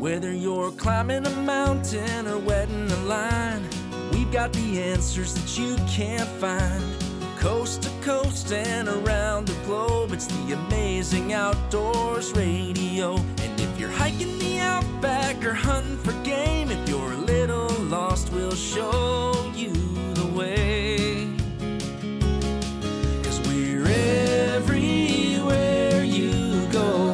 Whether you're climbing a mountain or wetting a line, we've got the answers that you can't find. Coast to coast and around the globe, it's the Amazing Outdoors Radio. And if you're hiking the outback or hunting for game, if you're a little lost, we'll show you the way. 'Cause we're everywhere you go.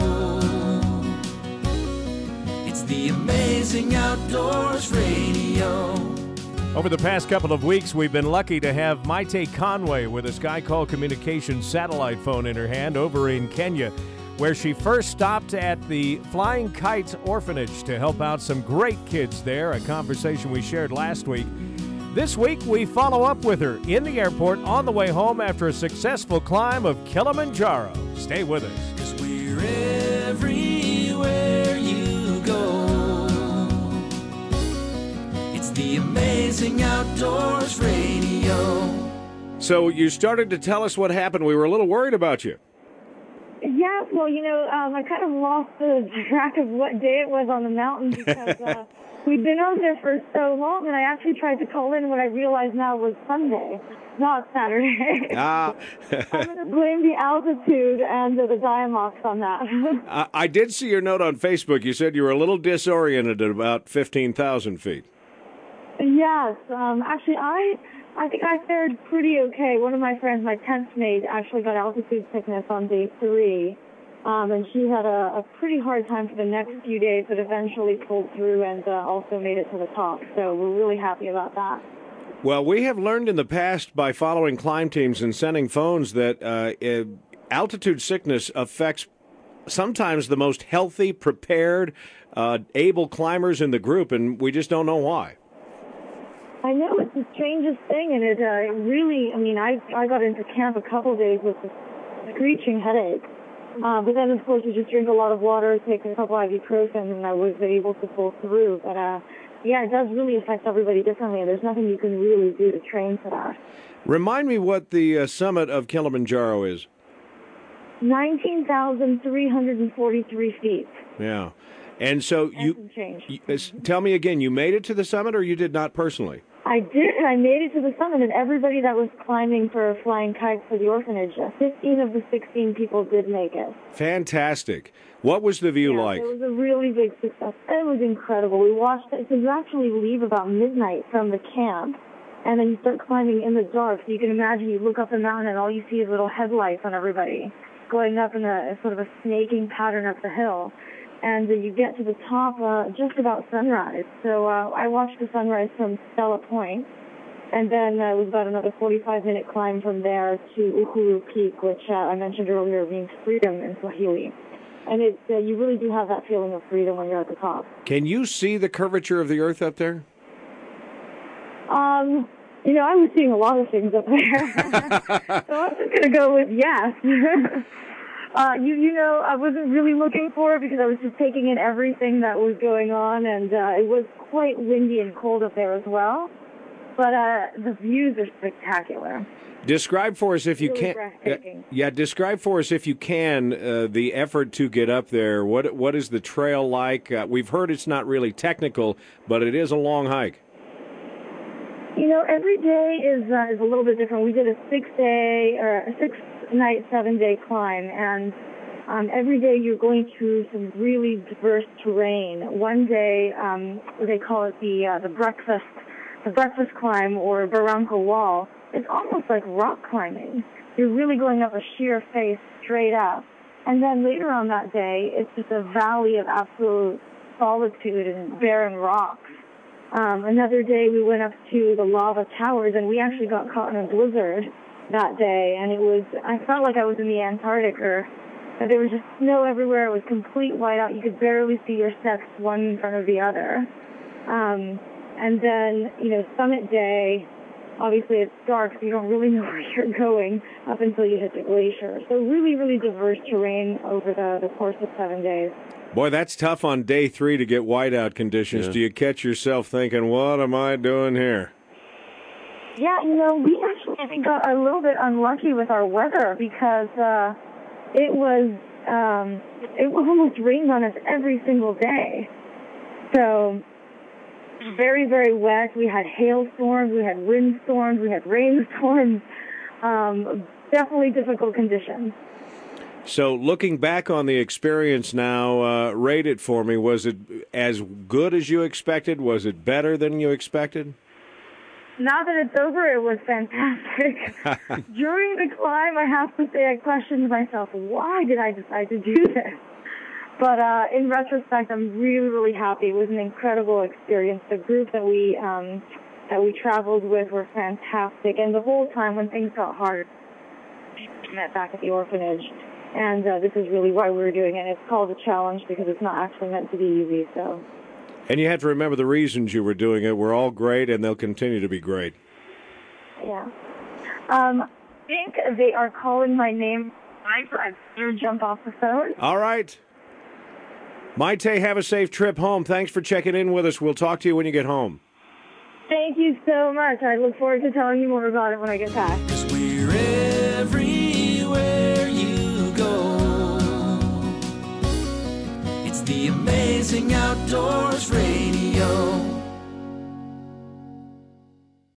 It's the Amazing Outdoors Radio. Over the past couple of weeks, we've been lucky to have Maite Conway with a Skycall Communications satellite phone in her hand over in Kenya, where she first stopped at the Flying Kites Orphanage to help out some great kids there, a conversation we shared last week. This week, we follow up with her in the airport on the way home after a successful climb of Kilimanjaro. Stay with us. 'Cause we're everywhere you go. The Amazing Outdoors Radio. So you started to tell us what happened. We were a little worried about you. Yeah, well, I kind of lost the track of what day it was on the mountain because we'd been out there for so long, and I actually tried to call in when I realized now it was Sunday, not Saturday. I'm going to blame the altitude and the diamox on that. I did see your note on Facebook. You said you were a little disoriented at about 15,000 feet. Yes, actually, I think I fared pretty okay. One of my friends, my tent mate, actually got altitude sickness on day 3, and she had a pretty hard time for the next few days, but eventually pulled through and also made it to the top. So we're really happy about that. Well, we have learned in the past by following climb teams and sending phones that altitude sickness affects sometimes the most healthy, prepared, able climbers in the group, and we just don't know why. I know, it's the strangest thing, and it really, I got into camp a couple days with a screeching headache. But then, of course, you just drink a lot of water, take a couple ibuprofen, and I was able to pull through. But, it does really affect everybody differently, and there's nothing you can really do to train for that. Remind me what the summit of Kilimanjaro is. 19,343 feet. Yeah. And so you tell me again, you made it to the summit or you did not personally? I did. I made it to the summit, and everybody that was climbing for Flying Kites for the orphanage, 15 of the 16 people did make it. Fantastic. What was the view like? It was a really big success. It was incredible. We watched it. So you actually leave about midnight from the camp, and then you start climbing in the dark. So you can imagine you look up the mountain, and all you see is little headlights on everybody going up in a sort of a snaking pattern up the hill. And you get to the top just about sunrise. So I watched the sunrise from Stella Point, and then it was about another 45-minute climb from there to Uhuru Peak, which I mentioned earlier means freedom in Swahili. And you really do have that feeling of freedom when you're at the top. Can you see the curvature of the earth up there? I was seeing a lot of things up there. So I'm just going to go with yes. I wasn't really looking for it because I was just taking in everything that was going on, and it was quite windy and cold up there as well. But the views are spectacular. Describe for us if you can. Describe for us if you can the effort to get up there. What is the trail like? We've heard it's not really technical, but it is a long hike. Every day is a little bit different. We did a 6-night, 7-day climb, and every day you're going through some really diverse terrain. One day, they call it the breakfast climb or Barranco Wall. It's almost like rock climbing. You're really going up a sheer face straight up. And then later on that day, it's just a valley of absolute solitude and barren rocks. Another day we went up to the lava towers, and we actually got caught in a blizzard that day, and I felt like I was in the Antarctic, or there was just snow everywhere. It was complete whiteout. You could barely see your steps one in front of the other. And then, summit day, obviously it's dark, so you don't really know where you're going up until you hit the glacier. So really, really diverse terrain over the course of 7 days. Boy, that's tough on day 3 to get whiteout conditions. Yeah. Do you catch yourself thinking, what am I doing here? Yeah, we actually, I think, got a little bit unlucky with our weather because it almost rained on us every single day. So very, very wet. We had hailstorms, we had windstorms, we had rainstorms. Definitely difficult conditions. So looking back on the experience now, rate it for me. Was it as good as you expected? Was it better than you expected? Now that it's over, it was fantastic. During the climb, I have to say I questioned myself, why did I decide to do this? But in retrospect, I'm really, really happy. It was an incredible experience. The group that we traveled with were fantastic. And the whole time when things got hard, we met back at the orphanage. And this is really why we were doing it. It's called a challenge because it's not actually meant to be easy. So. And you have to remember the reasons you were doing it were all great, and they'll continue to be great. Yeah. I think they are calling my name. I better jump off the phone. All right. Maite, have a safe trip home. Thanks for checking in with us. We'll talk to you when you get home. Thank you so much. I look forward to telling you more about it when I get back. 'Cause we're everywhere you go. It's the Amazing Outdoors Radio.